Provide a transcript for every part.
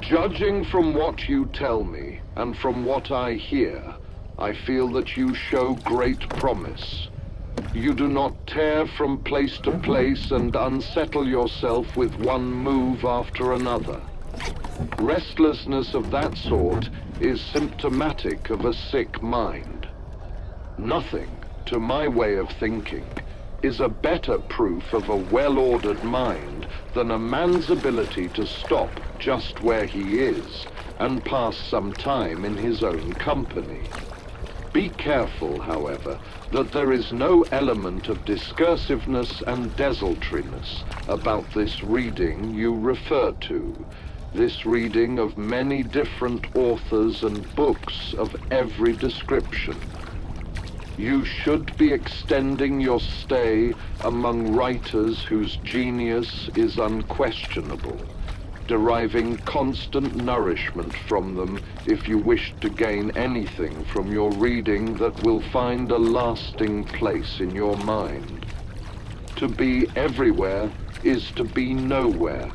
Judging from what you tell me and from what I hear, I feel that you show great promise. You do not tear from place to place and unsettle yourself with one move after another. Restlessness of that sort is symptomatic of a sick mind. Nothing, to my way of thinking, is a better proof of a well-ordered mind than a man's ability to stop just where he is and pass some time in his own company. Be careful, however, that there is no element of discursiveness and desultoriness about this reading you refer to, this reading of many different authors and books of every description. You should be extending your stay among writers whose genius is unquestionable, deriving constant nourishment from them if you wish to gain anything from your reading that will find a lasting place in your mind. To be everywhere is to be nowhere.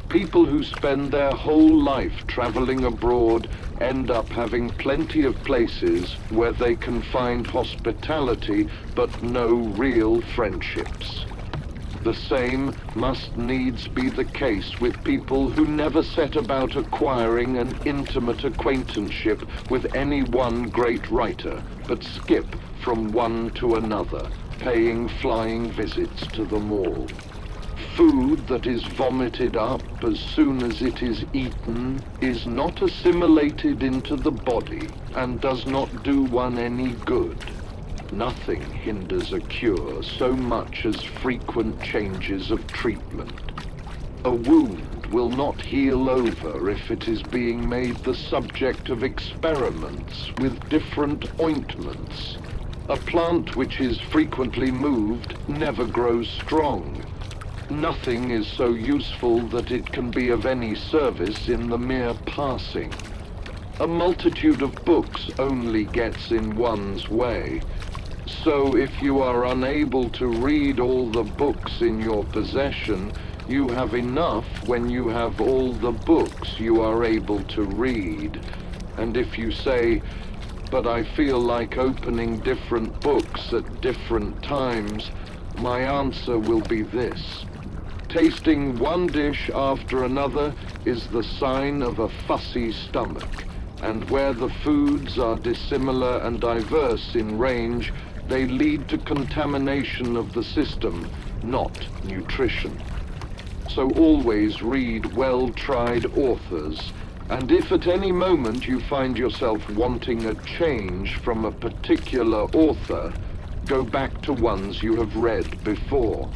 People who spend their whole life traveling abroad end up having plenty of places where they can find hospitality but no real friendships. The same must needs be the case with people who never set about acquiring an intimate acquaintanceship with any one great writer, but skip from one to another, paying flying visits to them all. Food that is vomited up as soon as it is eaten is not assimilated into the body and does not do one any good. Nothing hinders a cure so much as frequent changes of treatment. A wound will not heal over if it is being made the subject of experiments with different ointments. A plant which is frequently moved never grows strong. Nothing is so useful that it can be of any service in the mere passing. A multitude of books only gets in one's way. So if you are unable to read all the books in your possession, you have enough when you have all the books you are able to read. And if you say, "But I feel like opening different books at different times," my answer will be this. Tasting one dish after another is the sign of a fussy stomach, and where the foods are dissimilar and diverse in range, they lead to contamination of the system, not nutrition. So always read well-tried authors, and if at any moment you find yourself wanting a change from a particular author, go back to ones you have read before.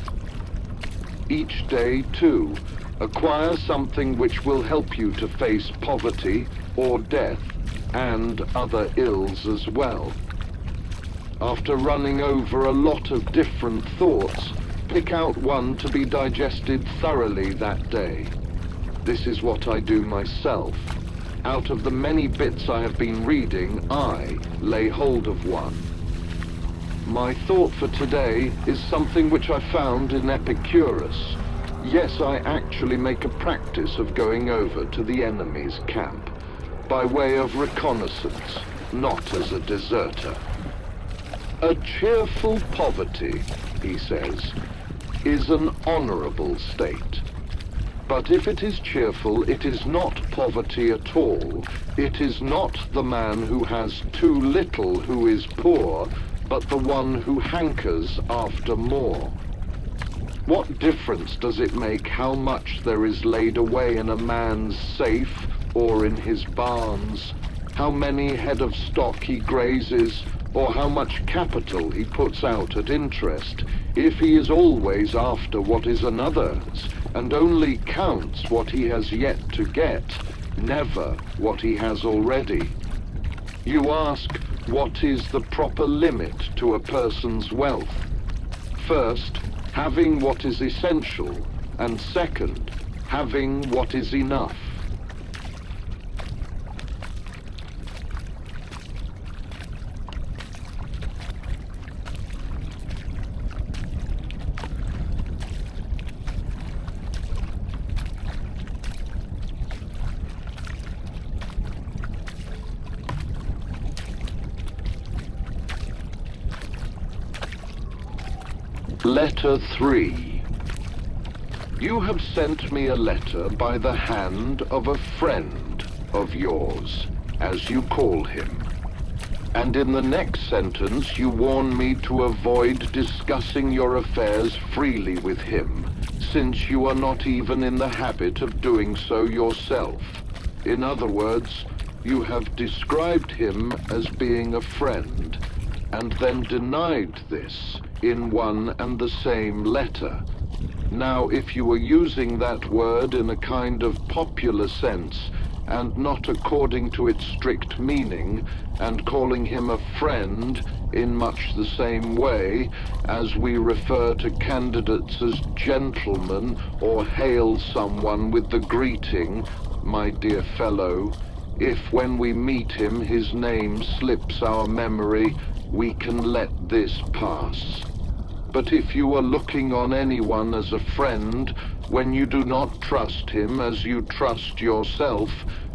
Each day, too, acquire something which will help you to face poverty or death and other ills as well. After running over a lot of different thoughts, pick out one to be digested thoroughly that day. This is what I do myself. Out of the many bits I have been reading, I lay hold of one. My thought for today is something which I found in Epicurus. Yes, I actually make a practice of going over to the enemy's camp, by way of reconnaissance, not as a deserter. A cheerful poverty, he says, is an honorable state. But if it is cheerful, it is not poverty at all. It is not the man who has too little who is poor, but the one who hankers after more. What difference does it make how much there is laid away in a man's safe or in his barns, how many head of stock he grazes, or how much capital he puts out at interest, if he is always after what is another's, and only counts what he has yet to get, never what he has already? You ask, what is the proper limit to a person's wealth? First, having what is essential, and second, having what is enough. Letter 3. You have sent me a letter by the hand of a friend of yours, as you call him. And in the next sentence you warn me to avoid discussing your affairs freely with him, since you are not even in the habit of doing so yourself. In other words, you have described him as being a friend, and then denied this in one and the same letter. Now, if you were using that word in a kind of popular sense, and not according to its strict meaning, and calling him a friend in much the same way as we refer to candidates as gentlemen, or hail someone with the greeting, "My dear fellow," if when we meet him his name slips our memory, we can let this pass. But if you are looking on anyone as a friend when you do not trust him as you trust yourself,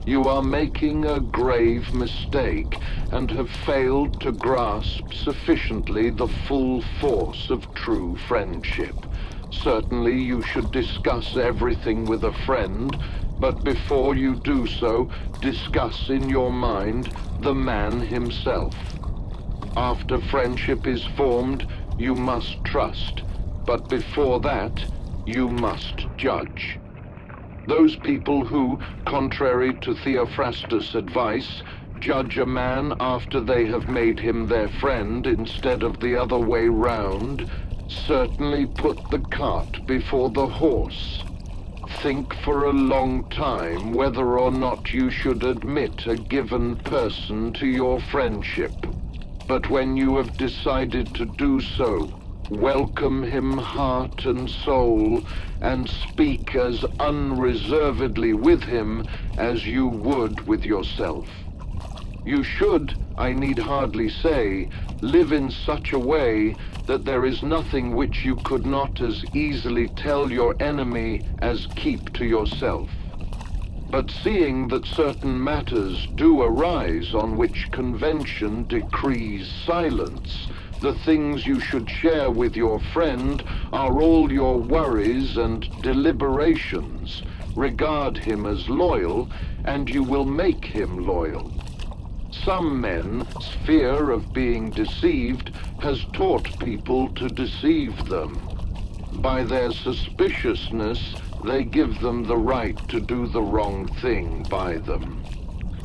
you are making a grave mistake and have failed to grasp sufficiently the full force of true friendship. Certainly you should discuss everything with a friend, but before you do so, discuss in your mind the man himself. After friendship is formed, you must trust, but before that, you must judge. Those people who, contrary to Theophrastus' advice, judge a man after they have made him their friend instead of the other way round, certainly put the cart before the horse. Think for a long time whether or not you should admit a given person to your friendship. But when you have decided to do so, welcome him heart and soul, and speak as unreservedly with him as you would with yourself. You should, I need hardly say, live in such a way that there is nothing which you could not as easily tell your enemy as keep to yourself. But seeing that certain matters do arise on which convention decrees silence, the things you should share with your friend are all your worries and deliberations. Regard him as loyal, and you will make him loyal. Some men's fear of being deceived has taught people to deceive them. By their suspiciousness, they give them the right to do the wrong thing by them.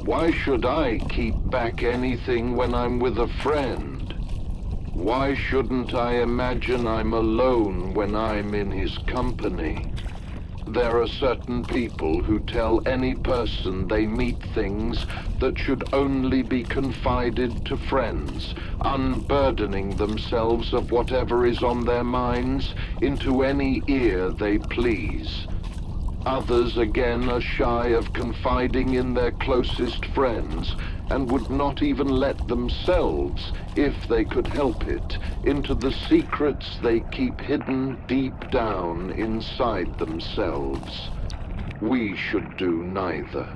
Why should I keep back anything when I'm with a friend? Why shouldn't I imagine I'm alone when I'm in his company? There are certain people who tell any person they meet things that should only be confided to friends, unburdening themselves of whatever is on their minds into any ear they please. Others again are shy of confiding in their closest friends, and would not even let themselves, if they could help it, into the secrets they keep hidden deep down inside themselves. We should do neither.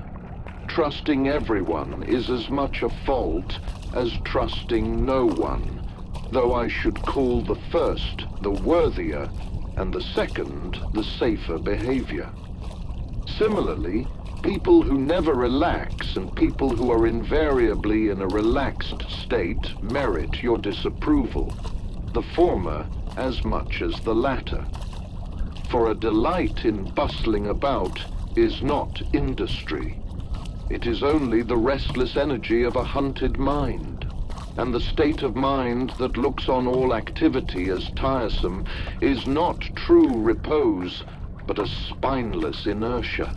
Trusting everyone is as much a fault as trusting no one, though I should call the first the worthier, and the second the safer behavior. Similarly, people who never relax and people who are invariably in a relaxed state merit your disapproval, the former as much as the latter. For a delight in bustling about is not industry. It is only the restless energy of a hunted mind. And the state of mind that looks on all activity as tiresome is not true repose, but a spineless inertia.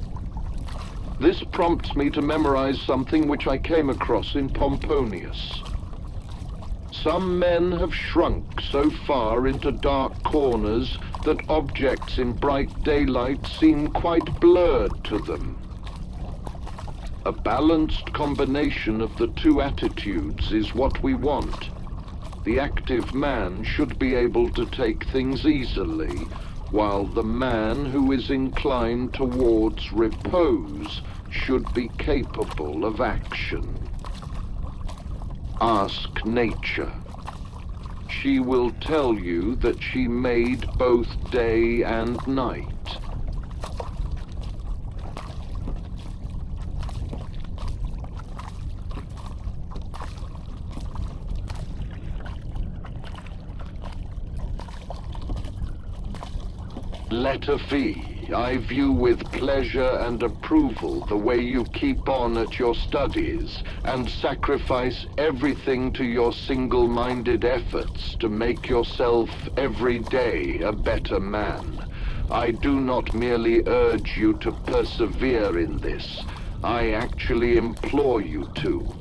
This prompts me to memorize something which I came across in Pomponius. Some men have shrunk so far into dark corners that objects in bright daylight seem quite blurred to them. A balanced combination of the two attitudes is what we want. The active man should be able to take things easily, while the man who is inclined towards repose should be capable of action. Ask nature. she will tell you that she made both day and night. Letter V. I view with pleasure and approval the way you keep on at your studies and sacrifice everything to your single-minded efforts to make yourself every day a better man. I do not merely urge you to persevere in this. I actually implore you to.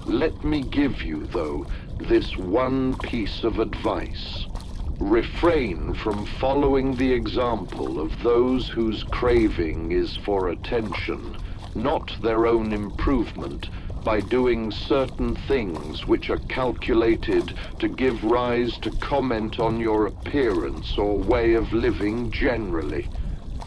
Let me give you, though, this one piece of advice. Refrain from following the example of those whose craving is for attention, not their own improvement, by doing certain things which are calculated to give rise to comment on your appearance or way of living generally.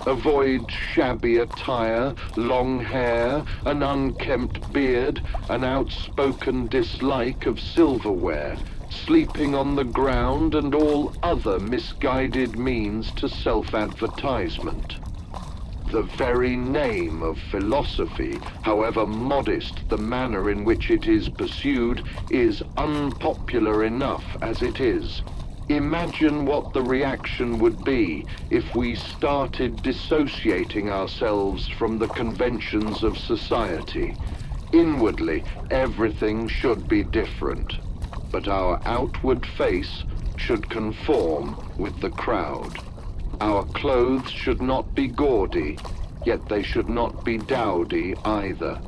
Avoid shabby attire, long hair, an unkempt beard, an outspoken dislike of silverware, sleeping on the ground, and all other misguided means to self-advertisement. The very name of philosophy, however modest the manner in which it is pursued, is unpopular enough as it is. Imagine what the reaction would be if we started dissociating ourselves from the conventions of society. Inwardly, everything should be different, but our outward face should conform with the crowd. Our clothes should not be gaudy, yet they should not be dowdy either.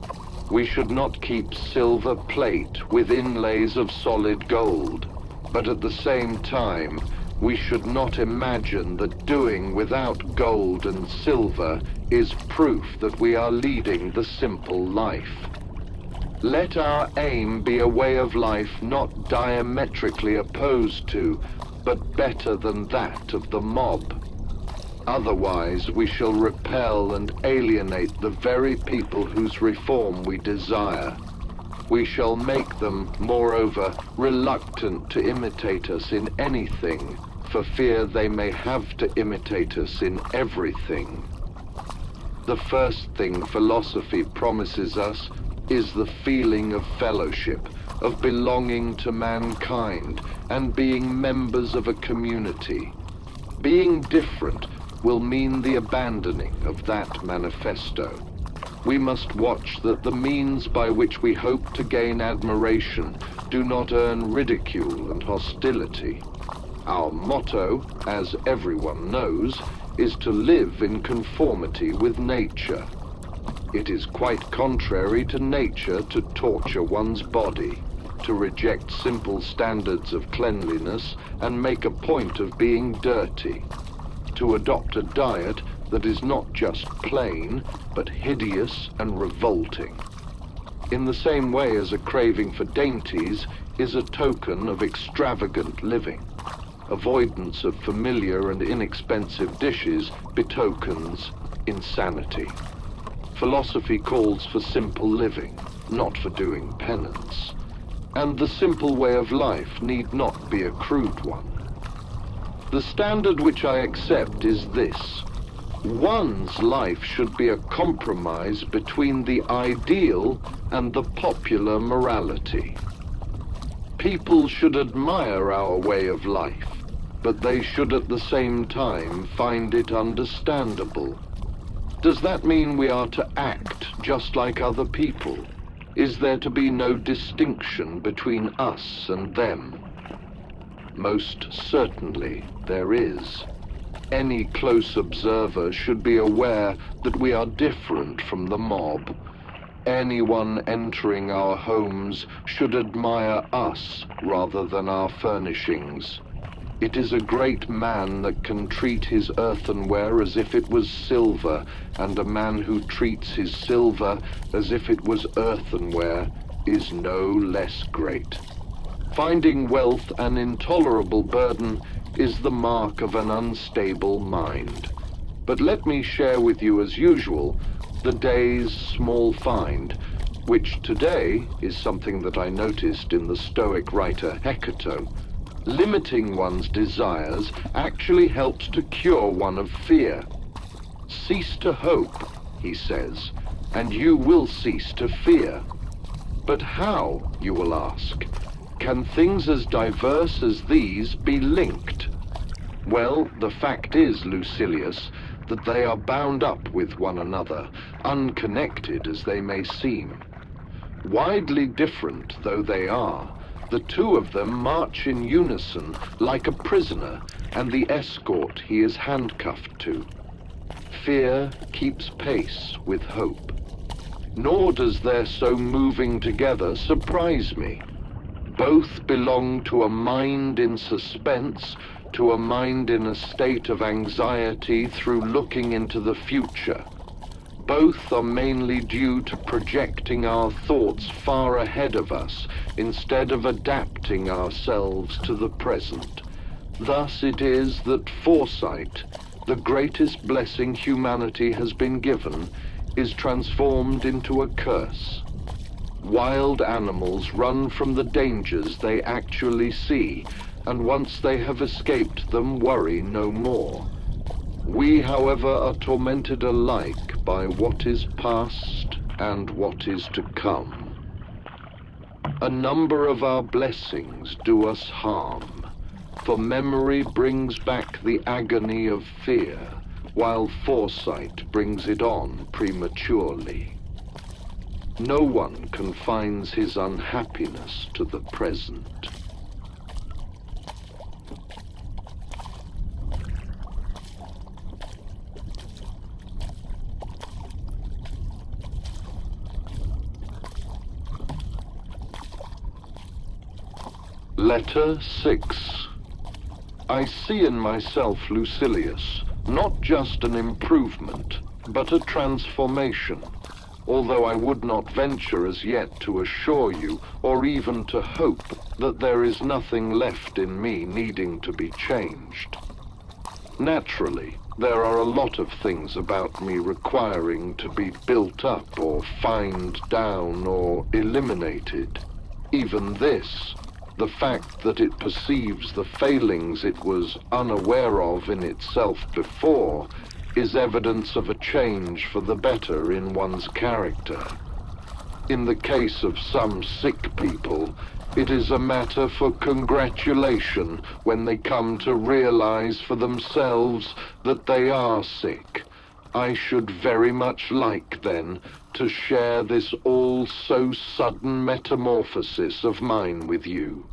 We should not keep silver plate with inlays of solid gold, but at the same time, we should not imagine that doing without gold and silver is proof that we are leading the simple life. Let our aim be a way of life not diametrically opposed to, but better than that of the mob. Otherwise, we shall repel and alienate the very people whose reform we desire. We shall make them, moreover, reluctant to imitate us in anything, for fear they may have to imitate us in everything. The first thing philosophy promises us is the feeling of fellowship, of belonging to mankind, and being members of a community. Being different will mean the abandoning of that manifesto. We must watch that the means by which we hope to gain admiration do not earn ridicule and hostility. Our motto, as everyone knows, is to live in conformity with nature. It is quite contrary to nature to torture one's body, to reject simple standards of cleanliness and make a point of being dirty, to adopt a diet that is not just plain, but hideous and revolting. In the same way as a craving for dainties is a token of extravagant living, avoidance of familiar and inexpensive dishes betokens insanity. Philosophy calls for simple living, not for doing penance. And the simple way of life need not be a crude one. The standard which I accept is this. One's life should be a compromise between the ideal and the popular morality. People should admire our way of life, but they should at the same time find it understandable. Does that mean we are to act just like other people? Is there to be no distinction between us and them? Most certainly there is. Any close observer should be aware that we are different from the mob. Anyone entering our homes should admire us rather than our furnishings. It is a great man that can treat his earthenware as if it was silver, and a man who treats his silver as if it was earthenware is no less great. Finding wealth an intolerable burden is the mark of an unstable mind. But let me share with you, as usual, the day's small find, which today is something that I noticed in the Stoic writer Hecato. Limiting one's desires actually helps to cure one of fear. Cease to hope, he says, and you will cease to fear. But how, you will ask, can things as diverse as these be linked? Well, the fact is, Lucilius, that they are bound up with one another, unconnected as they may seem. Widely different though they are, the two of them march in unison like a prisoner and the escort he is handcuffed to. Fear keeps pace with hope. Nor does their so moving together surprise me. Both belong to a mind in suspense, to a mind in a state of anxiety through looking into the future. Both are mainly due to projecting our thoughts far ahead of us instead of adapting ourselves to the present. Thus it is that foresight, the greatest blessing humanity has been given, is transformed into a curse. Wild animals run from the dangers they actually see, and once they have escaped them, worry no more. We, however, are tormented alike by what is past and what is to come. A number of our blessings do us harm, for memory brings back the agony of fear, while foresight brings it on prematurely. No one confines his unhappiness to the present. Letter 6. I see in myself, Lucilius, not just an improvement, but a transformation, although I would not venture as yet to assure you, or even to hope, that there is nothing left in me needing to be changed. Naturally, there are a lot of things about me requiring to be built up or fined down or eliminated. Even this, the fact that it perceives the failings it was unaware of in itself before, is evidence of a change for the better in one's character. In the case of some sick people, it is a matter for congratulation when they come to realize for themselves that they are sick. I should very much like, then, to share this all-so-sudden metamorphosis of mine with you.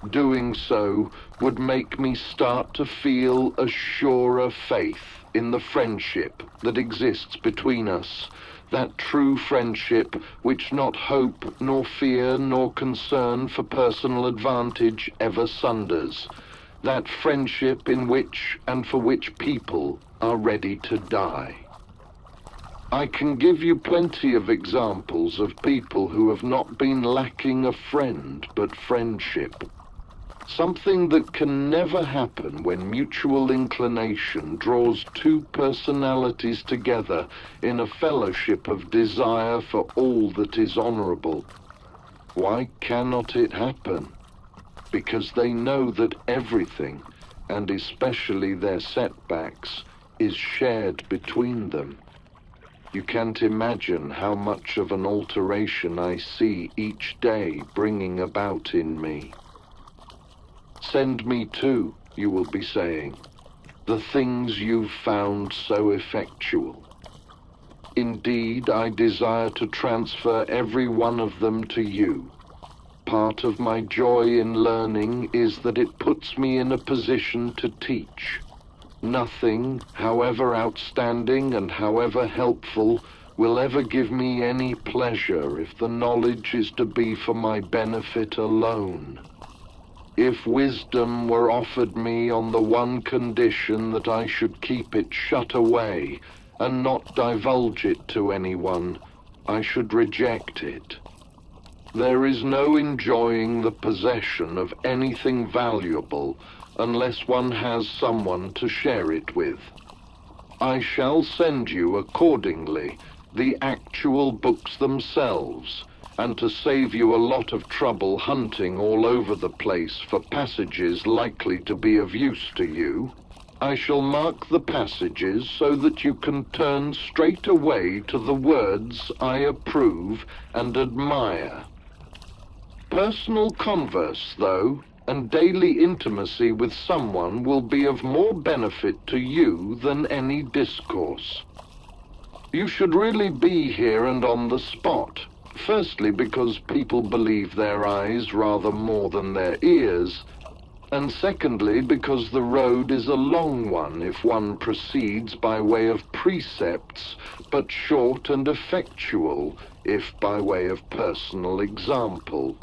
Doing so would make me start to feel a surer faith in the friendship that exists between us, that true friendship which not hope, nor fear, nor concern for personal advantage ever sunders, that friendship in which and for which people are ready to die. I can give you plenty of examples of people who have not been lacking a friend, but friendship. Something that can never happen when mutual inclination draws two personalities together in a fellowship of desire for all that is honorable. Why cannot it happen? Because they know that everything, and especially their setbacks, is shared between them. You can't imagine how much of an alteration I see each day bringing about in me. Send me too, you will be saying, the things you've found so effectual. Indeed, I desire to transfer every one of them to you. Part of my joy in learning is that it puts me in a position to teach. Nothing, however outstanding and however helpful, will ever give me any pleasure if the knowledge is to be for my benefit alone. If wisdom were offered me on the one condition that I should keep it shut away and not divulge it to anyone, I should reject it. There is no enjoying the possession of anything valuable unless one has someone to share it with. I shall send you accordingly the actual books themselves, and to save you a lot of trouble hunting all over the place for passages likely to be of use to you, I shall mark the passages so that you can turn straight away to the words I approve and admire. Personal converse, though, and daily intimacy with someone will be of more benefit to you than any discourse. You should really be here and on the spot, firstly because people believe their eyes rather more than their ears, and secondly because the road is a long one if one proceeds by way of precepts, but short and effectual if by way of personal example.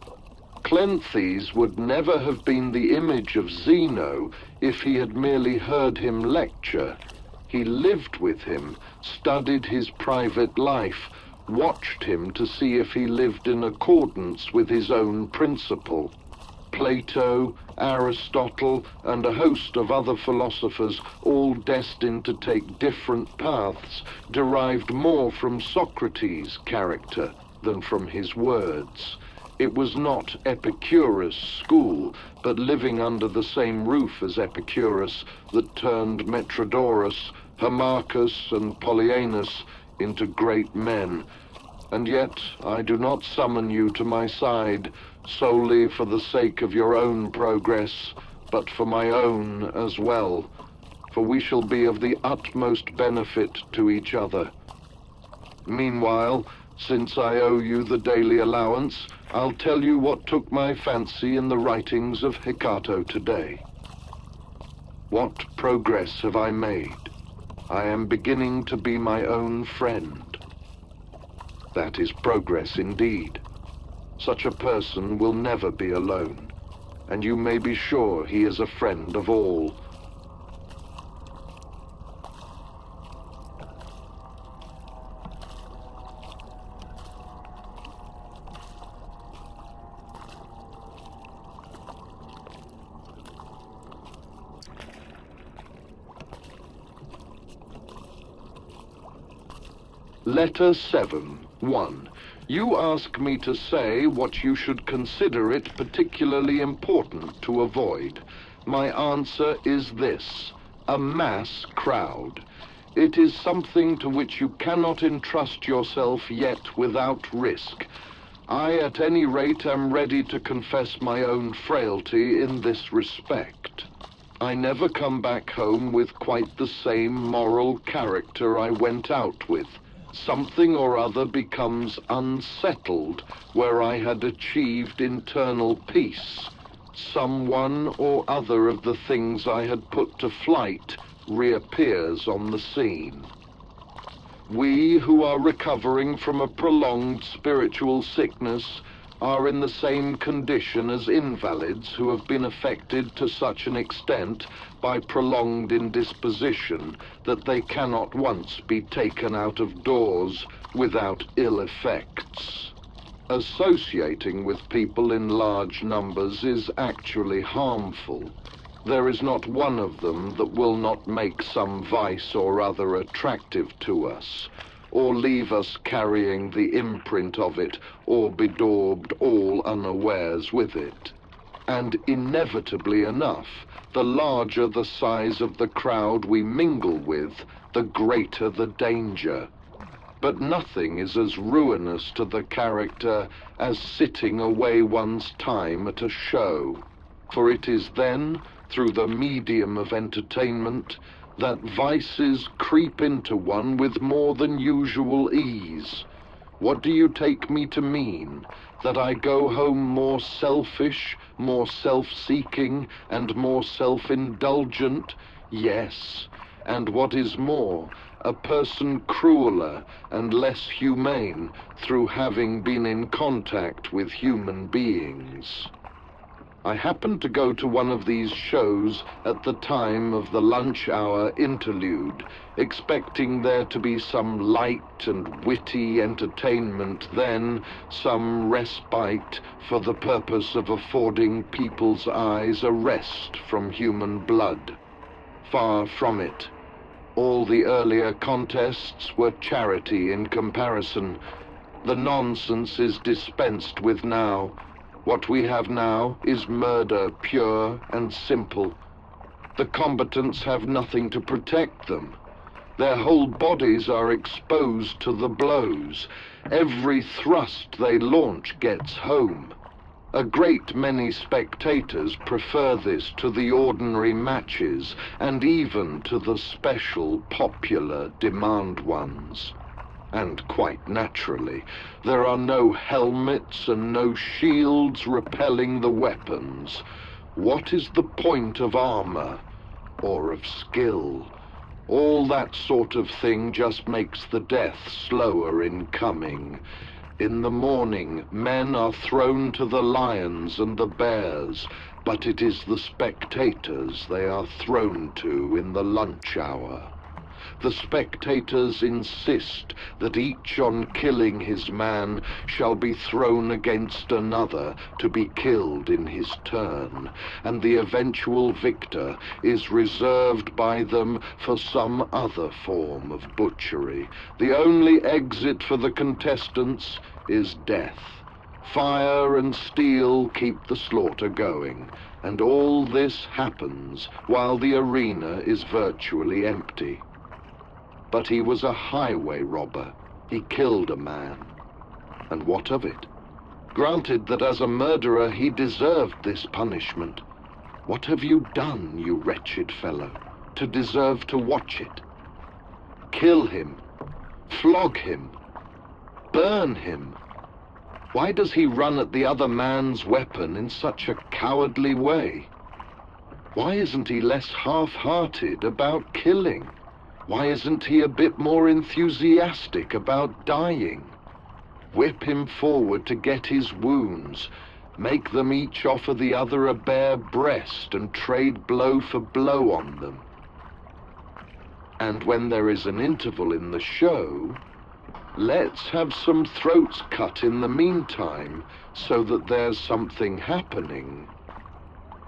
Cleanthes would never have been the image of Zeno if he had merely heard him lecture. He lived with him, studied his private life, watched him to see if he lived in accordance with his own principle. Plato, Aristotle, and a host of other philosophers, all destined to take different paths, derived more from Socrates' character than from his words. It was not Epicurus' school, but living under the same roof as Epicurus that turned Metrodorus, Hermarchus, and Polyaenus into great men. And yet I do not summon you to my side solely for the sake of your own progress, but for my own as well, for we shall be of the utmost benefit to each other. Meanwhile, since I owe you the daily allowance, I'll tell you what took my fancy in the writings of Hecato today. What progress have I made? I am beginning to be my own friend. That is progress indeed. Such a person will never be alone, and you may be sure he is a friend of all. Letter 7, 1. You ask me to say what you should consider it particularly important to avoid. My answer is this: a mass crowd. It is something to which you cannot entrust yourself yet without risk. I, at any rate, am ready to confess my own frailty in this respect. I never come back home with quite the same moral character I went out with. Something or other becomes unsettled where I had achieved internal peace. Someone or other of the things I had put to flight reappears on the scene. We who are recovering from a prolonged spiritual sickness are in the same condition as invalids who have been affected to such an extent by prolonged indisposition that they cannot once be taken out of doors without ill effects. Associating with people in large numbers is actually harmful. There is not one of them that will not make some vice or other attractive to us, or leave us carrying the imprint of it, or bedaubed all unawares with it. And inevitably enough, the larger the size of the crowd we mingle with, the greater the danger. But nothing is as ruinous to the character as sitting away one's time at a show, for it is then, through the medium of entertainment, that vices creep into one with more than usual ease. What do you take me to mean? That I go home more selfish, more self-seeking, and more self-indulgent? Yes. And what is more, a person crueler and less humane through having been in contact with human beings. I happened to go to one of these shows at the time of the lunch hour interlude, expecting there to be some light and witty entertainment, then some respite for the purpose of affording people's eyes a rest from human blood. Far from it. All the earlier contests were charity in comparison. The nonsense is dispensed with now. What we have now is murder, pure and simple. The combatants have nothing to protect them. Their whole bodies are exposed to the blows. Every thrust they launch gets home. A great many spectators prefer this to the ordinary matches, and even to the special, popular, demand ones. And quite naturally, there are no helmets and no shields repelling the weapons. What is the point of armor, or of skill? All that sort of thing just makes the death slower in coming. In the morning, men are thrown to the lions and the bears, but it is the spectators they are thrown to in the lunch hour. The spectators insist that each on killing his man shall be thrown against another to be killed in his turn, and the eventual victor is reserved by them for some other form of butchery. The only exit for the contestants is death. Fire and steel keep the slaughter going, and all this happens while the arena is virtually empty. But he was a highway robber. He killed a man. And what of it? Granted that as a murderer he deserved this punishment. What have you done, you wretched fellow, to deserve to watch it? Kill him. Flog him. Burn him. Why does he run at the other man's weapon in such a cowardly way? Why isn't he less half-hearted about killing? Why isn't he a bit more enthusiastic about dying? Whip him forward to get his wounds. Make them each offer the other a bare breast and trade blow for blow on them. And when there is an interval in the show, let's have some throats cut in the meantime, so that there's something happening.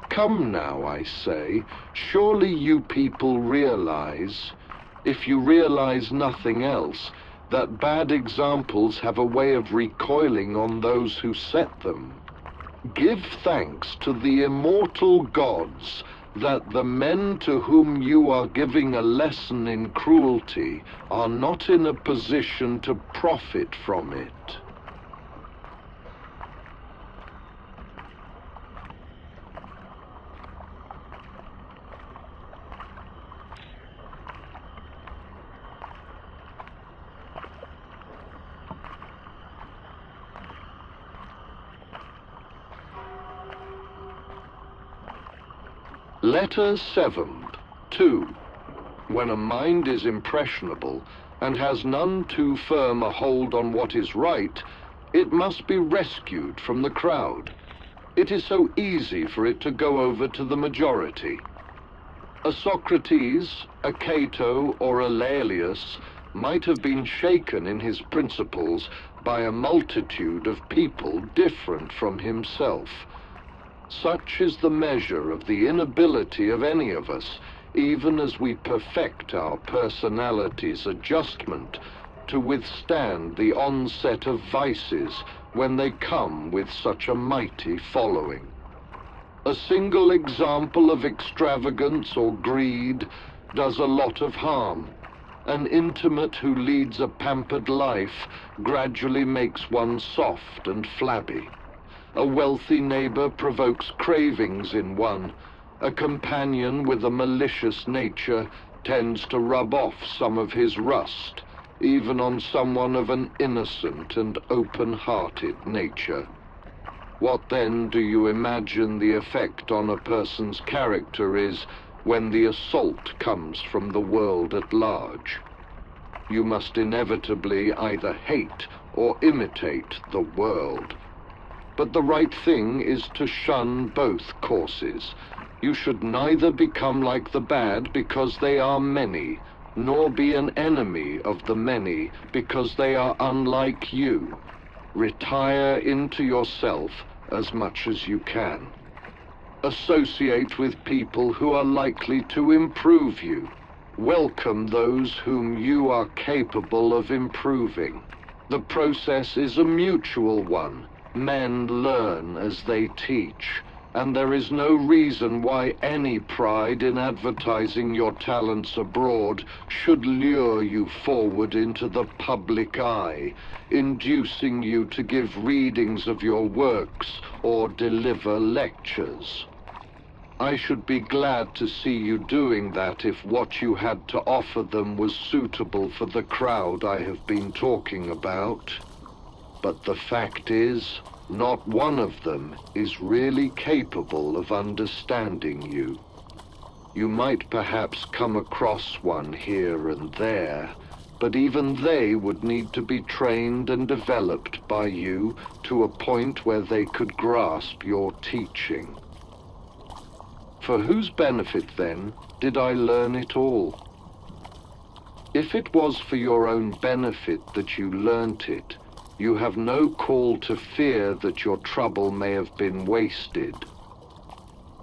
Come now, I say, surely you people realize, if you realize nothing else, that bad examples have a way of recoiling on those who set them. Give thanks to the immortal gods that the men to whom you are giving a lesson in cruelty are not in a position to profit from it. Letter 7. 2. When a mind is impressionable and has none too firm a hold on what is right, it must be rescued from the crowd. It is so easy for it to go over to the majority. A Socrates, a Cato, or a Laelius might have been shaken in his principles by a multitude of people different from himself. Such is the measure of the inability of any of us, even as we perfect our personality's adjustment, to withstand the onset of vices when they come with such a mighty following. A single example of extravagance or greed does a lot of harm. An intimate who leads a pampered life gradually makes one soft and flabby. A wealthy neighbor provokes cravings in one. A companion with a malicious nature tends to rub off some of his rust, even on someone of an innocent and open-hearted nature. What then do you imagine the effect on a person's character is when the assault comes from the world at large? You must inevitably either hate or imitate the world. But the right thing is to shun both courses. You should neither become like the bad because they are many, nor be an enemy of the many because they are unlike you. Retire into yourself as much as you can. Associate with people who are likely to improve you. Welcome those whom you are capable of improving. The process is a mutual one. Men learn as they teach, and there is no reason why any pride in advertising your talents abroad should lure you forward into the public eye, inducing you to give readings of your works or deliver lectures. I should be glad to see you doing that if what you had to offer them was suitable for the crowd I have been talking about. But the fact is, not one of them is really capable of understanding you. You might perhaps come across one here and there, but even they would need to be trained and developed by you to a point where they could grasp your teaching. For whose benefit, then, did I learn it all? If it was for your own benefit that you learnt it, you have no call to fear that your trouble may have been wasted.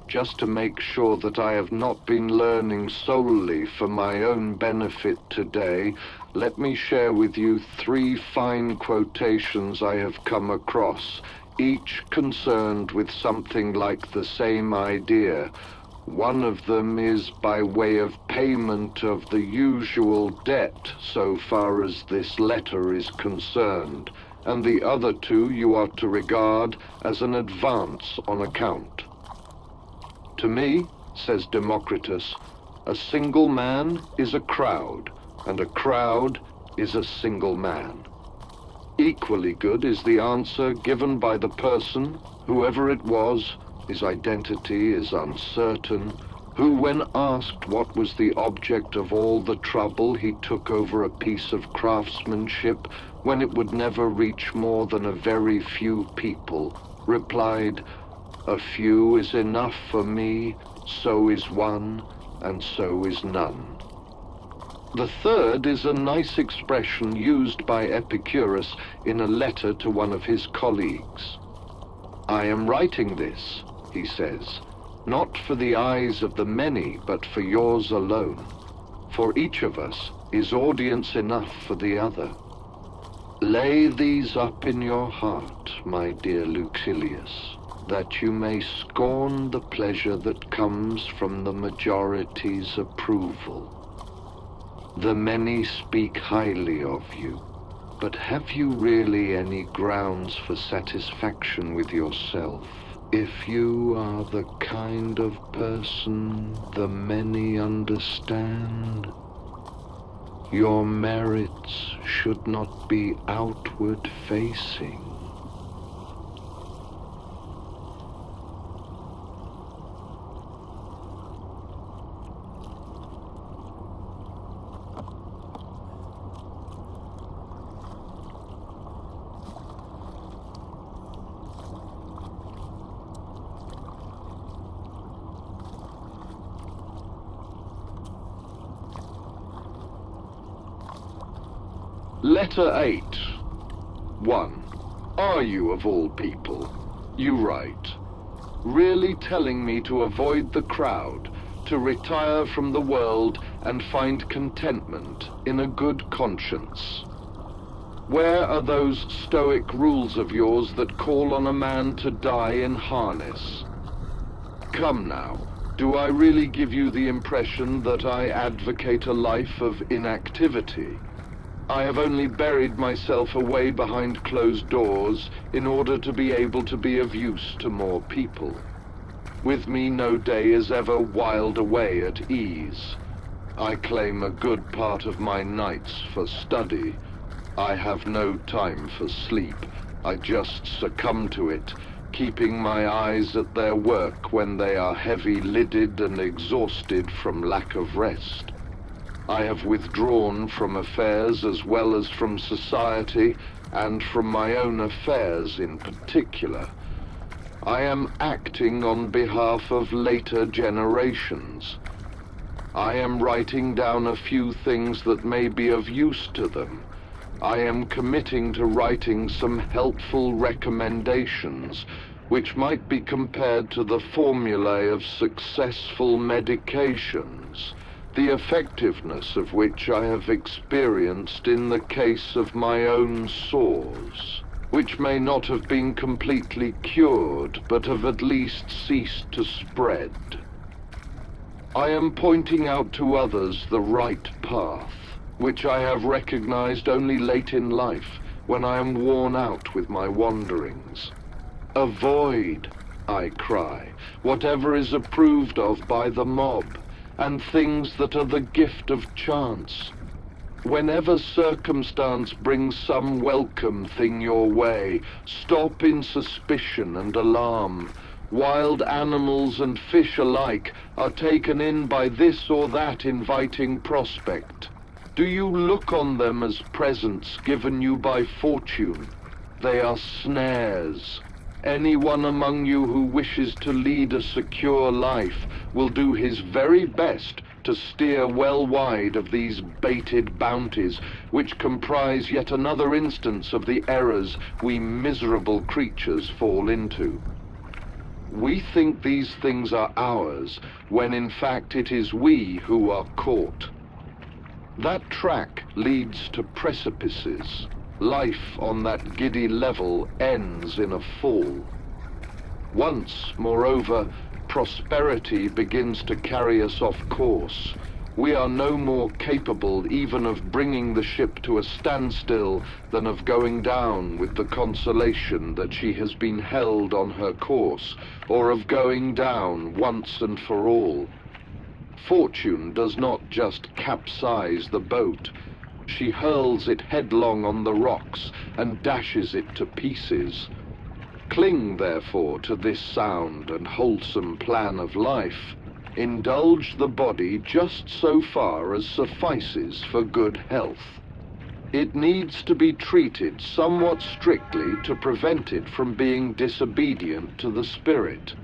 Just to make sure that I have not been learning solely for my own benefit today, let me share with you 3 fine quotations I have come across, each concerned with something like the same idea. One of them is by way of payment of the usual debt so far as this letter is concerned, and the other 2 you are to regard as an advance on account. To me, says Democritus, a single man is a crowd, and a crowd is a single man. Equally good is the answer given by the person, whoever it was, his identity is uncertain, who, when asked what was the object of all the trouble he took over a piece of craftsmanship when it would never reach more than a very few people, replied, "A few is enough for me, so is one, and so is none." The third is a nice expression used by Epicurus in a letter to one of his colleagues. "I am writing this," he says, "not for the eyes of the many, but for yours alone. For each of us is audience enough for the other. Lay these up in your heart, my dear Lucilius, that you may scorn the pleasure that comes from the majority's approval. The many speak highly of you, but have you really any grounds for satisfaction with yourself, if you are the kind of person the many understand? Your merits should not be outward facing." Letter 8. 1. Are you, of all people, you write, really telling me to avoid the crowd, to retire from the world and find contentment in a good conscience? Where are those Stoic rules of yours that call on a man to die in harness? Come now, do I really give you the impression that I advocate a life of inactivity? I have only buried myself away behind closed doors in order to be able to be of use to more people. With me no day is ever whiled away at ease. I claim a good part of my nights for study. I have no time for sleep. I just succumb to it, keeping my eyes at their work when they are heavy-lidded and exhausted from lack of rest. I have withdrawn from affairs as well as from society, and from my own affairs in particular. I am acting on behalf of later generations. I am writing down a few things that may be of use to them. I am committing to writing some helpful recommendations, which might be compared to the formulae of successful medications. the effectiveness of which I have experienced in the case of my own sores, which may not have been completely cured, but have at least ceased to spread. I am pointing out to others the right path, which I have recognized only late in life, when I am worn out with my wanderings. Avoid, I cry, whatever is approved of by the mob, and things that are the gift of chance. Whenever circumstance brings some welcome thing your way, stop in suspicion and alarm. Wild animals and fish alike are taken in by this or that inviting prospect. Do you look on them as presents given you by fortune? They are snares. Anyone among you who wishes to lead a secure life will do his very best to steer well wide of these baited bounties, which comprise yet another instance of the errors we miserable creatures fall into. We think these things are ours, when in fact it is we who are caught. That track leads to precipices. Life on that giddy level ends in a fall. Once, moreover, prosperity begins to carry us off course, we are no more capable even of bringing the ship to a standstill than of going down with the consolation that she has been held on her course, or of going down once and for all. Fortune does not just capsize the boat. She hurls it headlong on the rocks and dashes it to pieces. Cling, therefore, to this sound and wholesome plan of life. Indulge the body just so far as suffices for good health. It needs to be treated somewhat strictly to prevent it from being disobedient to the spirit.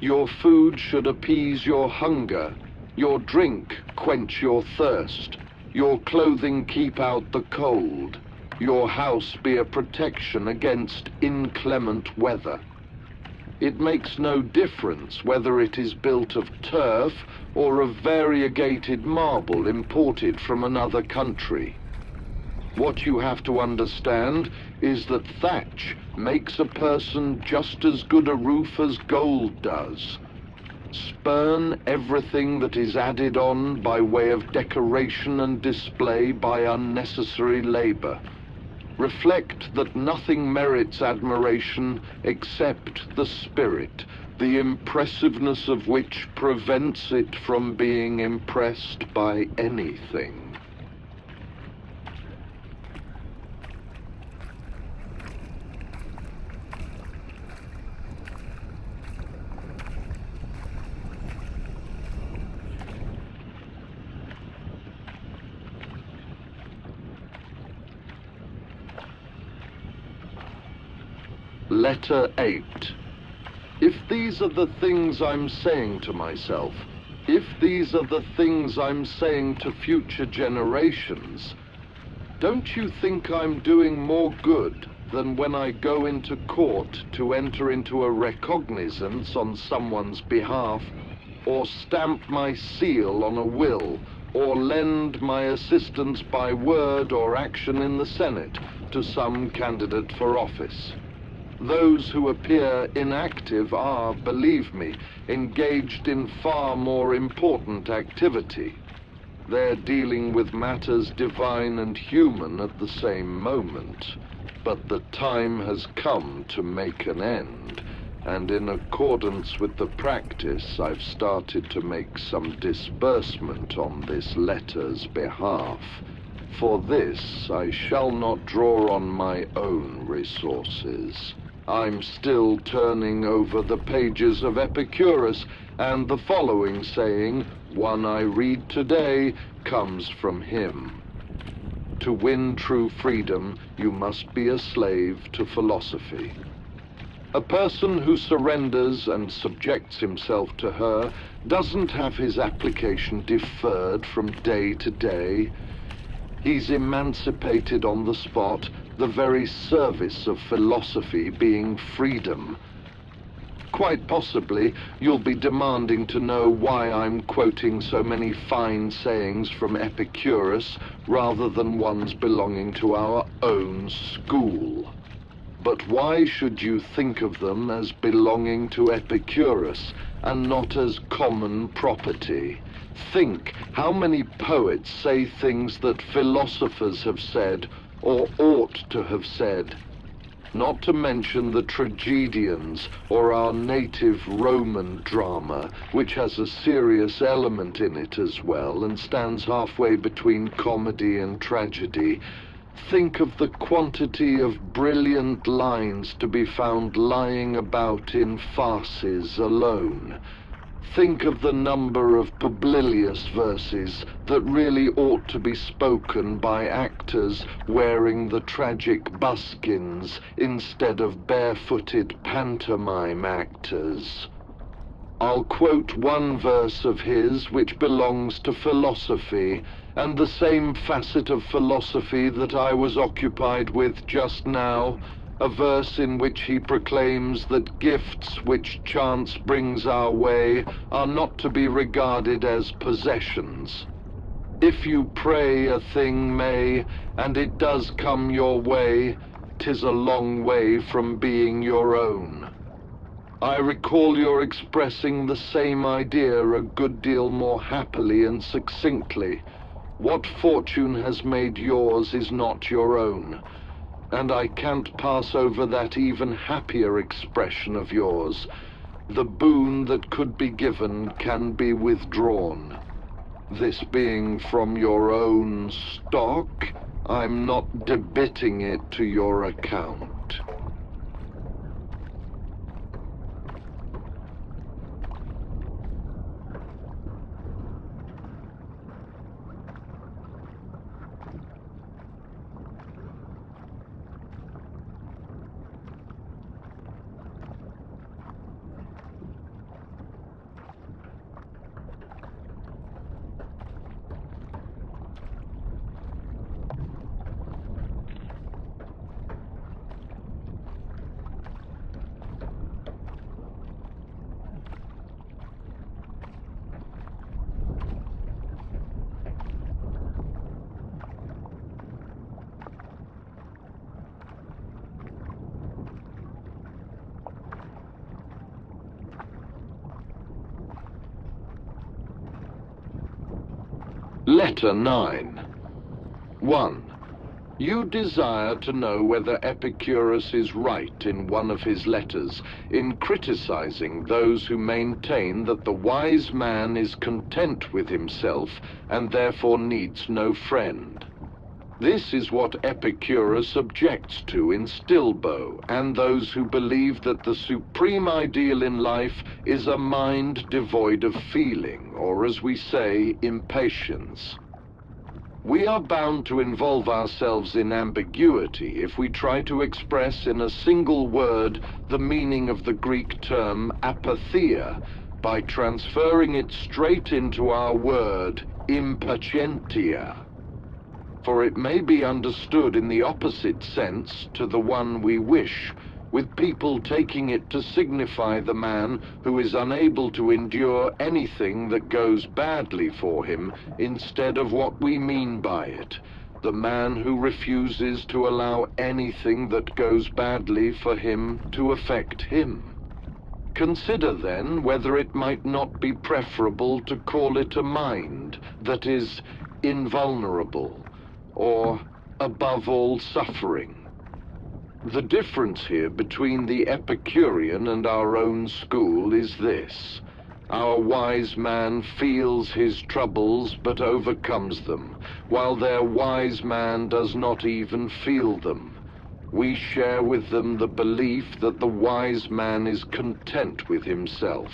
Your food should appease your hunger, your drink quench your thirst, your clothing keep out the cold, your house be a protection against inclement weather. It makes no difference whether it is built of turf or of variegated marble imported from another country. What you have to understand is that thatch makes a person just as good a roof as gold does. Spurn everything that is added on by way of decoration and display by unnecessary labor. Reflect that nothing merits admiration except the spirit, the impressiveness of which prevents it from being impressed by anything. Letter 8. If these are the things I'm saying to myself, if these are the things I'm saying to future generations, don't you think I'm doing more good than when I go into court to enter into a recognizance on someone's behalf, or stamp my seal on a will, or lend my assistance by word or action in the Senate to some candidate for office? Those who appear inactive are, believe me, engaged in far more important activity. They're dealing with matters divine and human at the same moment. But the time has come to make an end, and in accordance with the practice, I've started to make some disbursement on this letter's behalf. For this, I shall not draw on my own resources. I'm still turning over the pages of Epicurus, and the following saying, one I read today, comes from him. To win true freedom, you must be a slave to philosophy. A person who surrenders and subjects himself to her doesn't have his application deferred from day to day. He's emancipated on the spot, the very service of philosophy being freedom. Quite possibly, you'll be demanding to know why I'm quoting so many fine sayings from Epicurus rather than ones belonging to our own school. But why should you think of them as belonging to Epicurus and not as common property? Think how many poets say things that philosophers have said or ought to have said. Not to mention the tragedians or our native Roman drama, which has a serious element in it as well and stands halfway between comedy and tragedy. Think of the quantity of brilliant lines to be found lying about in farces alone. Think of the number of Publilius verses that really ought to be spoken by actors wearing the tragic buskins instead of barefooted pantomime actors. I'll quote one verse of his which belongs to philosophy, and the same facet of philosophy that I was occupied with just now, a verse in which he proclaims that gifts which chance brings our way are not to be regarded as possessions. If you pray a thing may, and it does come your way, 'tis a long way from being your own. I recall your expressing the same idea a good deal more happily and succinctly. What fortune has made yours is not your own. And I can't pass over that even happier expression of yours. The boon that could be given can be withdrawn. This being from your own stock, I'm not debiting it to your account. Letter 9. 1. You desire to know whether Epicurus is right in one of his letters in criticizing those who maintain that the wise man is content with himself and therefore needs no friend. This is what Epicurus objects to in Stilbo and those who believe that the supreme ideal in life is a mind devoid of feeling, or as we say, impatience. We are bound to involve ourselves in ambiguity if we try to express in a single word the meaning of the Greek term apatheia by transferring it straight into our word impatientia. For it may be understood in the opposite sense to the one we wish, with people taking it to signify the man who is unable to endure anything that goes badly for him instead of what we mean by it, the man who refuses to allow anything that goes badly for him to affect him. Consider then whether it might not be preferable to call it a mind that is invulnerable, or above all suffering. The difference here between the Epicurean and our own school is this. Our wise man feels his troubles but overcomes them, while their wise man does not even feel them. We share with them the belief that the wise man is content with himself.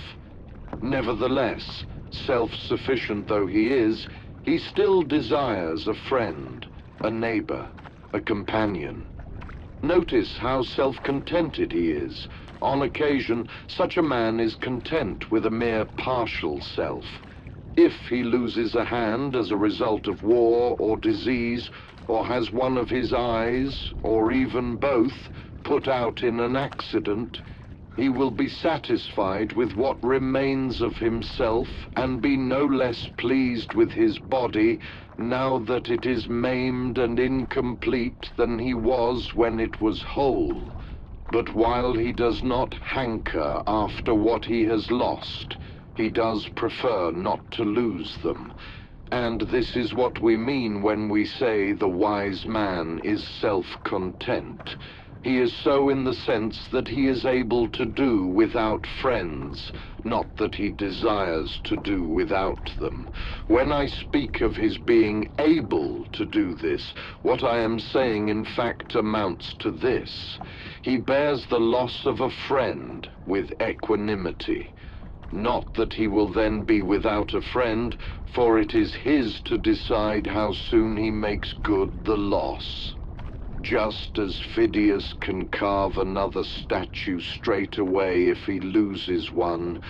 Nevertheless, self-sufficient though he is, he still desires a friend, a neighbor, a companion. Notice how self-contented he is. On occasion, such a man is content with a mere partial self. If he loses a hand as a result of war or disease, or has one of his eyes, or even both, put out in an accident, He will be satisfied with what remains of himself and be no less pleased with his body now that it is maimed and incomplete than he was when it was whole. But while he does not hanker after what he has lost, he does prefer not to lose them. And this is what we mean when we say the wise man is self-content. He is so in the sense that he is able to do without friends, not that he desires to do without them. When I speak of his being able to do this, what I am saying in fact amounts to this. He bears the loss of a friend with equanimity. Not that he will then be without a friend, for it is his to decide how soon he makes good the loss. Just as Phidias can carve another statue straight away if he loses one,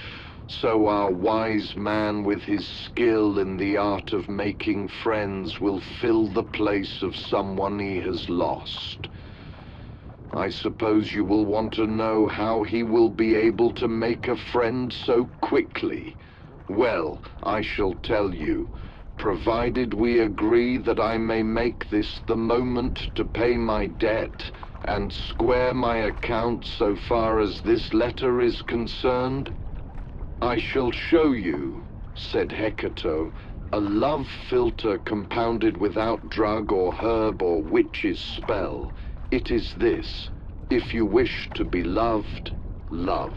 so our wise man with his skill in the art of making friends will fill the place of someone he has lost. I suppose you will want to know how he will be able to make a friend so quickly. Well, I shall tell you, provided we agree that I may make this the moment to pay my debt and square my accounts so far as this letter is concerned. I shall show you, said Hecato, a love philter compounded without drug or herb or witch's spell. It is this: if you wish to be loved, love.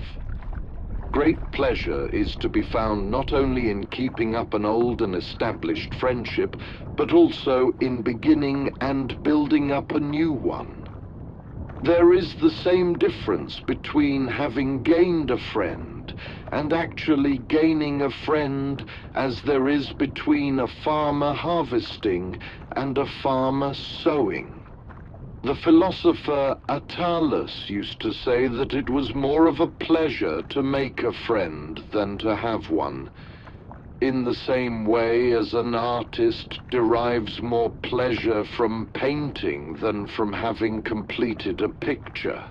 Great pleasure is to be found not only in keeping up an old and established friendship, but also in beginning and building up a new one. There is the same difference between having gained a friend and actually gaining a friend as there is between a farmer harvesting and a farmer sowing. The philosopher Attalus used to say that it was more of a pleasure to make a friend than to have one, in the same way as an artist derives more pleasure from painting than from having completed a picture.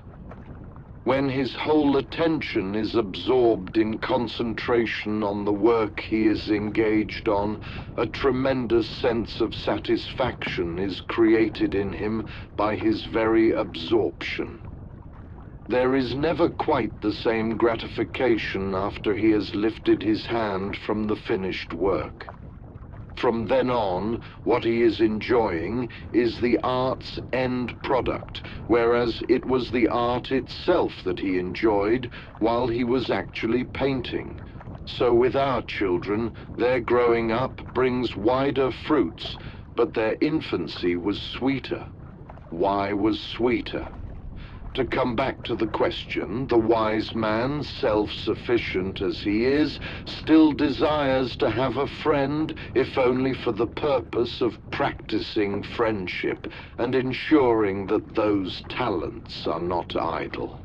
When his whole attention is absorbed in concentration on the work he is engaged on, a tremendous sense of satisfaction is created in him by his very absorption. There is never quite the same gratification after he has lifted his hand from the finished work. From then on, what he is enjoying is the art's end product, whereas it was the art itself that he enjoyed while he was actually painting. So with our children, their growing up brings wider fruits, but their infancy was sweeter. Why was sweeter? To come back to the question, the wise man, self-sufficient as he is, still desires to have a friend, if only for the purpose of practicing friendship and ensuring that those talents are not idle.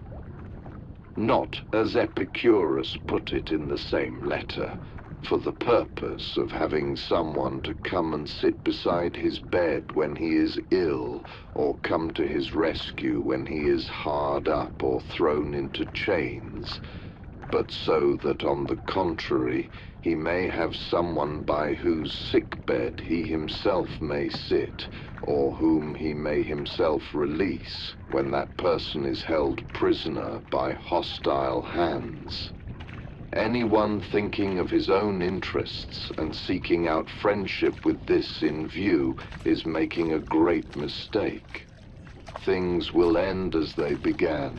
Not, as Epicurus put it in the same letter, for the purpose of having someone to come and sit beside his bed when he is ill, or come to his rescue when he is hard up or thrown into chains, but so that on the contrary he may have someone by whose sickbed he himself may sit, or whom he may himself release when that person is held prisoner by hostile hands. Anyone thinking of his own interests and seeking out friendship with this in view is making a great mistake. Things will end as they began.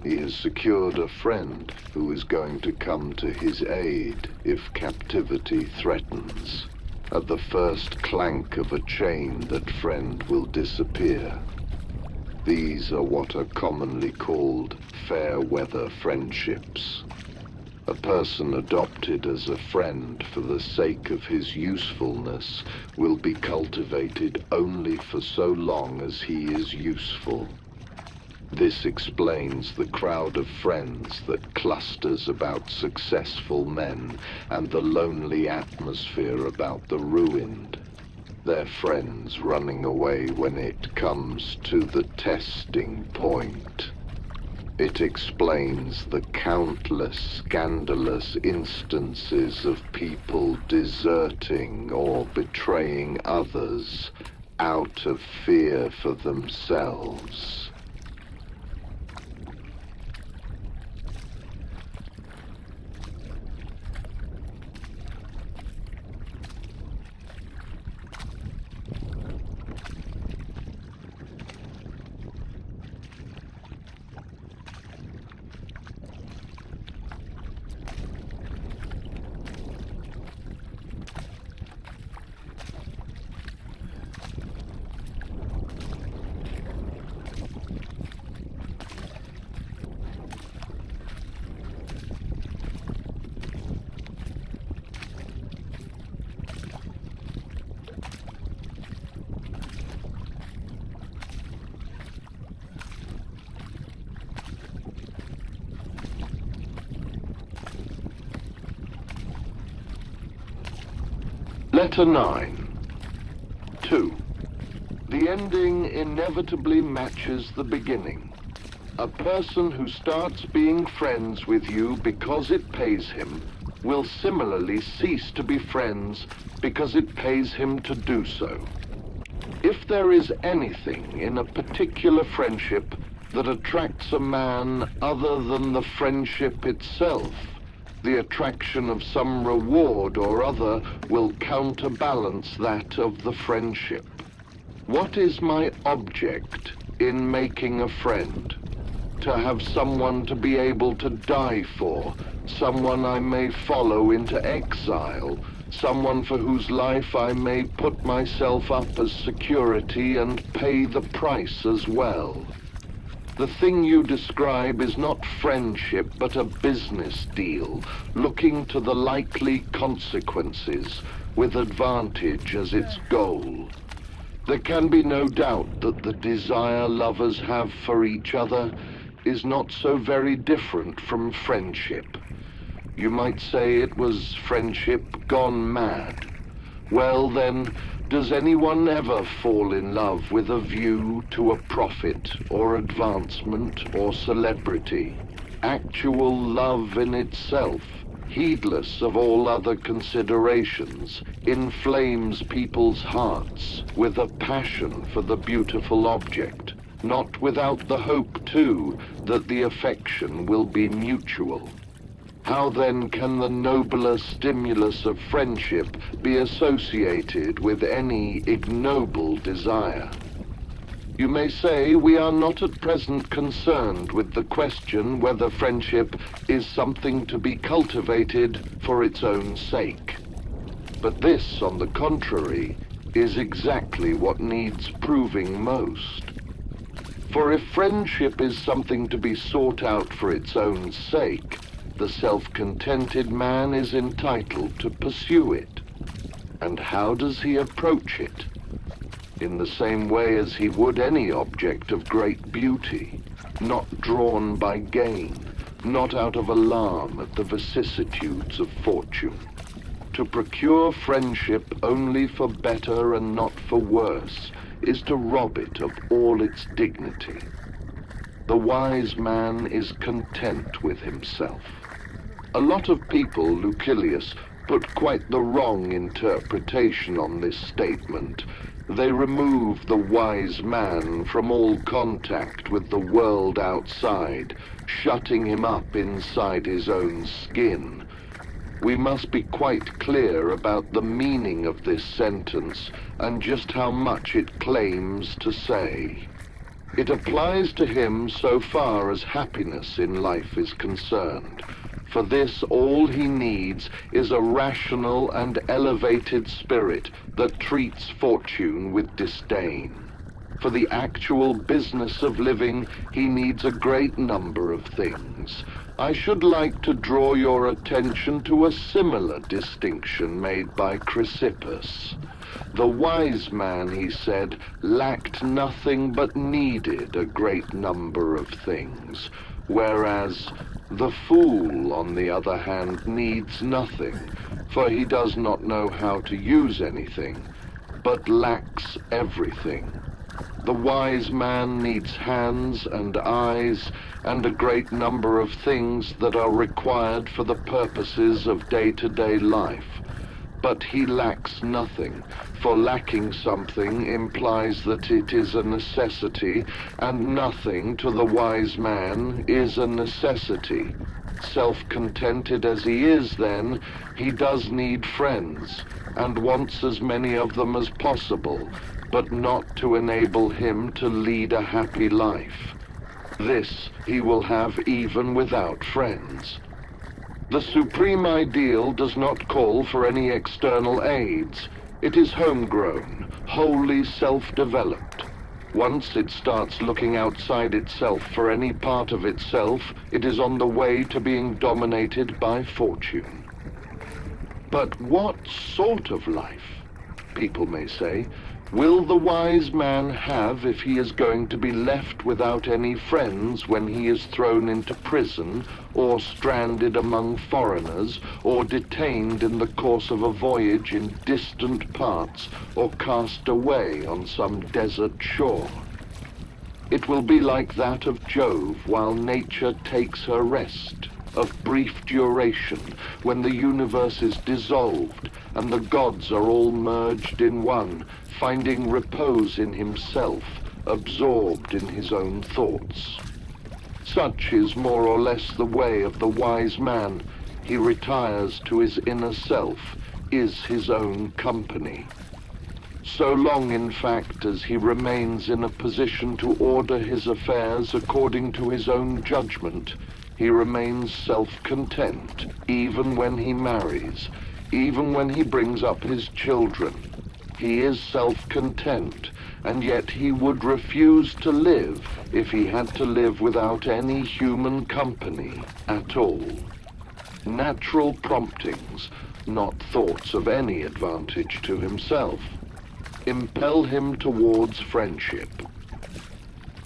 He has secured a friend who is going to come to his aid if captivity threatens. At the first clank of a chain, that friend will disappear. These are what are commonly called fair-weather friendships. A person adopted as a friend for the sake of his usefulness will be cultivated only for so long as he is useful. This explains the crowd of friends that clusters about successful men and the lonely atmosphere about the ruined. Their friends running away when it comes to the testing point. It explains the countless scandalous instances of people deserting or betraying others out of fear for themselves. Letter 9. 2. The ending inevitably matches the beginning. A person who starts being friends with you because it pays him will similarly cease to be friends because it pays him to do so. If there is anything in a particular friendship that attracts a man other than the friendship itself, the attraction of some reward or other will counterbalance that of the friendship. What is my object in making a friend? To have someone to be able to die for, someone I may follow into exile, someone for whose life I may put myself up as security and pay the price as well. The thing you describe is not friendship, but a business deal, looking to the likely consequences, with advantage as its goal. There can be no doubt that the desire lovers have for each other is not so very different from friendship. You might say it was friendship gone mad. Well then, does anyone ever fall in love with a view to a profit or advancement or celebrity? Actual love in itself, heedless of all other considerations, inflames people's hearts with a passion for the beautiful object, not without the hope, too, that the affection will be mutual. How then can the nobler stimulus of friendship be associated with any ignoble desire? You may say we are not at present concerned with the question whether friendship is something to be cultivated for its own sake. But this, on the contrary, is exactly what needs proving most. For if friendship is something to be sought out for its own sake, the self-contented man is entitled to pursue it. And how does he approach it? In the same way as he would any object of great beauty, not drawn by gain, not out of alarm at the vicissitudes of fortune. To procure friendship only for better and not for worse is to rob it of all its dignity. The wise man is content with himself. A lot of people, Lucilius, put quite the wrong interpretation on this statement. They remove the wise man from all contact with the world outside, shutting him up inside his own skin. We must be quite clear about the meaning of this sentence and just how much it claims to say. It applies to him so far as happiness in life is concerned. For this, all he needs is a rational and elevated spirit that treats fortune with disdain. For the actual business of living, he needs a great number of things. I should like to draw your attention to a similar distinction made by Chrysippus. The wise man, he said, lacked nothing but needed a great number of things, whereas the fool, on the other hand, needs nothing, for he does not know how to use anything, but lacks everything. The wise man needs hands and eyes and a great number of things that are required for the purposes of day-to-day life. But he lacks nothing, for lacking something implies that it is a necessity, and nothing to the wise man is a necessity. Self-contented as he is, then, he does need friends, and wants as many of them as possible, but not to enable him to lead a happy life. This he will have even without friends. The supreme ideal does not call for any external aids. It is homegrown, wholly self-developed. Once it starts looking outside itself for any part of itself, it is on the way to being dominated by fortune. But what sort of life, people may say, will the wise man have if he is going to be left without any friends when he is thrown into prison, or stranded among foreigners, or detained in the course of a voyage in distant parts, or cast away on some desert shore? It will be like that of Jove while nature takes her rest, of brief duration, when the universe is dissolved and the gods are all merged in one, finding repose in himself, absorbed in his own thoughts. Such is more or less the way of the wise man. He retires to his inner self, is his own company. So long, in fact, as he remains in a position to order his affairs according to his own judgment, he remains self-content, even when he marries, even when he brings up his children. He is self-content, and yet he would refuse to live if he had to live without any human company at all. Natural promptings, not thoughts of any advantage to himself, impel him towards friendship.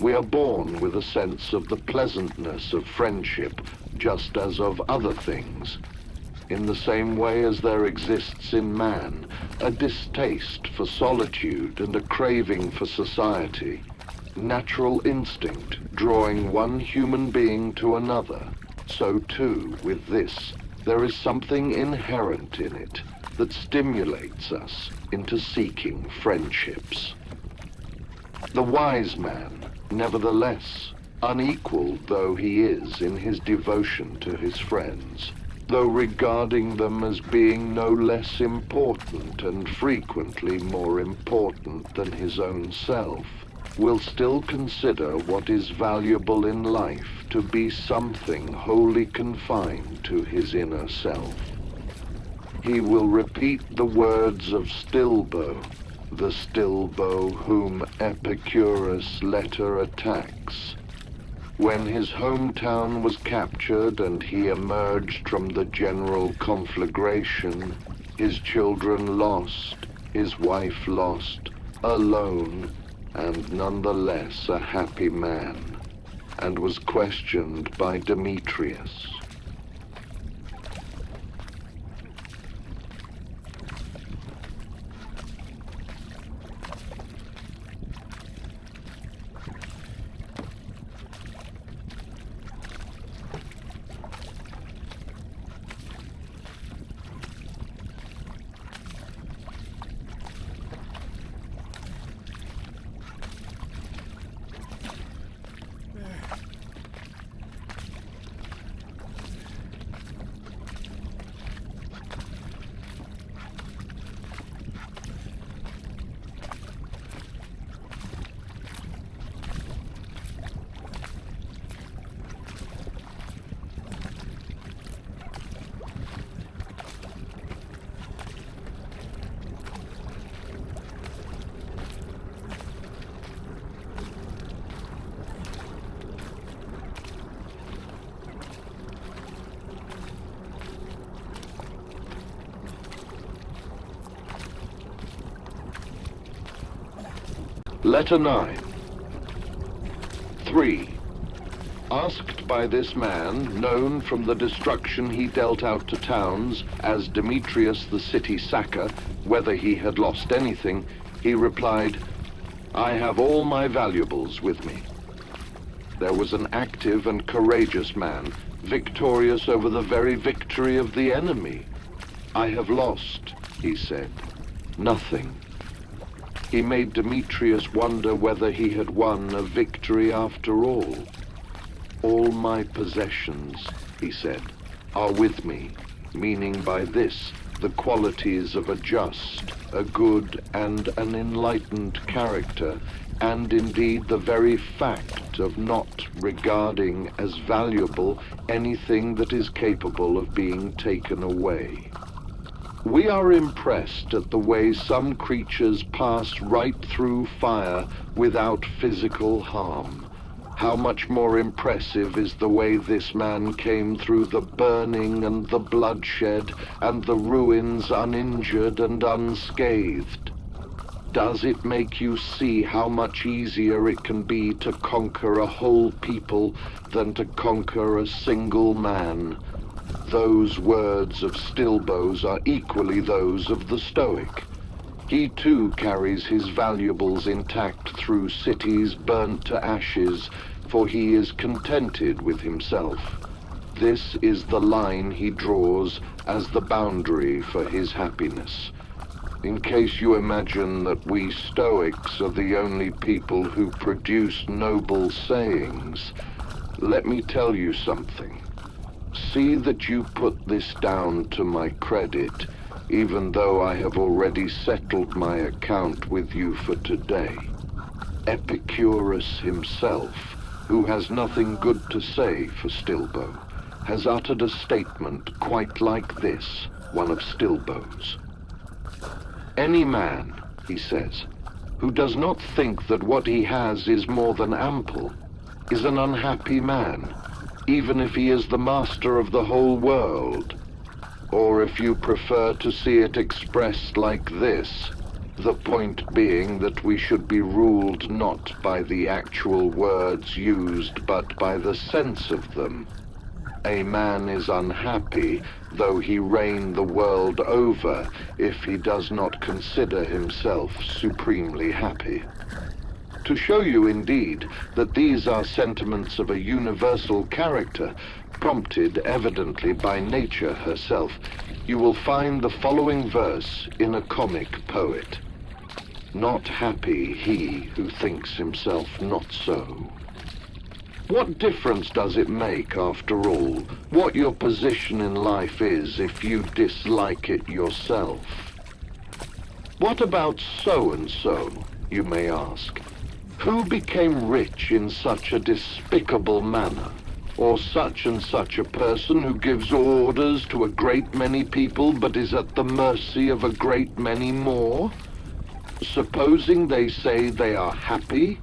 We are born with a sense of the pleasantness of friendship, just as of other things. In the same way as there exists in man a distaste for solitude and a craving for society, natural instinct drawing one human being to another, so too with this, there is something inherent in it that stimulates us into seeking friendships. The wise man, nevertheless, unequaled though he is in his devotion to his friends, though regarding them as being no less important and frequently more important than his own self, will still consider what is valuable in life to be something wholly confined to his inner self. He will repeat the words of Stilbo, the Stilbo whom Epicurus later attacks. When his hometown was captured and he emerged from the general conflagration, his children lost, his wife lost, alone, and nonetheless a happy man, and was questioned by Demetrius. Letter 9. 3. Asked by this man, known from the destruction he dealt out to towns as Demetrius the city sacker, whether he had lost anything, he replied, I have all my valuables with me. There was an active and courageous man, victorious over the very victory of the enemy. I have lost, he said, nothing. He made Demetrius wonder whether he had won a victory after all. All my possessions, he said, are with me, meaning by this the qualities of a just, a good, and an enlightened character, and indeed the very fact of not regarding as valuable anything that is capable of being taken away. We are impressed at the way some creatures pass right through fire without physical harm. How much more impressive is the way this man came through the burning and the bloodshed and the ruins uninjured and unscathed. Does it make you see how much easier it can be to conquer a whole people than to conquer a single man? Those words of Stilbo's are equally those of the Stoic. He too carries his valuables intact through cities burnt to ashes, for he is contented with himself. This is the line he draws as the boundary for his happiness. In case you imagine that we Stoics are the only people who produce noble sayings, let me tell you something. See that you put this down to my credit, even though I have already settled my account with you for today. Epicurus himself, who has nothing good to say for Stilbo, has uttered a statement quite like this, one of Stilbo's. Any man, he says, who does not think that what he has is more than ample, is an unhappy man, even if he is the master of the whole world. Or if you prefer to see it expressed like this, the point being that we should be ruled not by the actual words used, but by the sense of them. A man is unhappy, though he reign the world over, if he does not consider himself supremely happy. To show you, indeed, that these are sentiments of a universal character, prompted evidently by nature herself, you will find the following verse in a comic poet. Not happy he who thinks himself not so. What difference does it make, after all, what your position in life is if you dislike it yourself? What about so-and-so, you may ask? Who became rich in such a despicable manner? Or such and such a person who gives orders to a great many people but is at the mercy of a great many more? Supposing they say they are happy,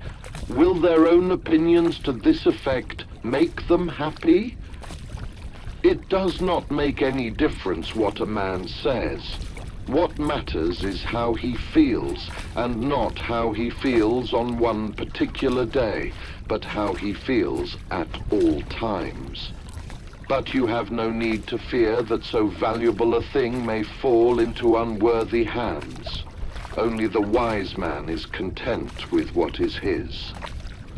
will their own opinions to this effect make them happy? It does not make any difference what a man says. What matters is how he feels, and not how he feels on one particular day, but how he feels at all times. But you have no need to fear that so valuable a thing may fall into unworthy hands. Only the wise man is content with what is his.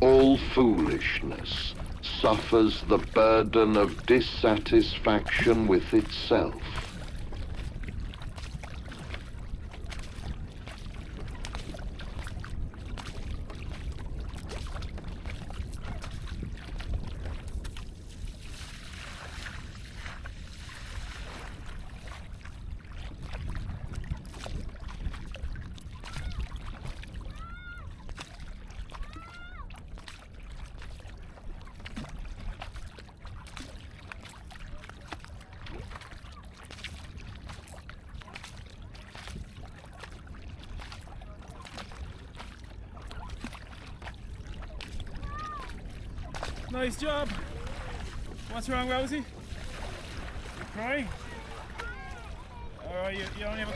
All foolishness suffers the burden of dissatisfaction with itself. Nice job. What's wrong, Rosie? You crying? Alright, you only have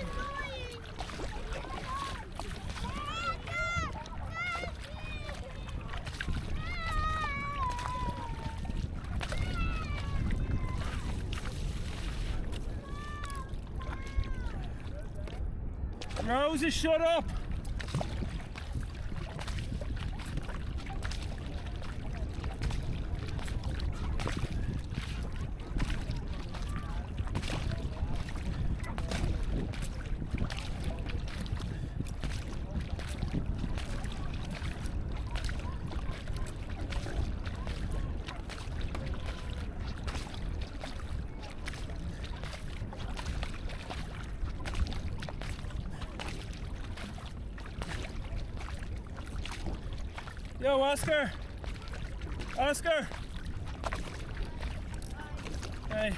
a... Rosie, shut up! Yo, Oscar! Oscar! Hey.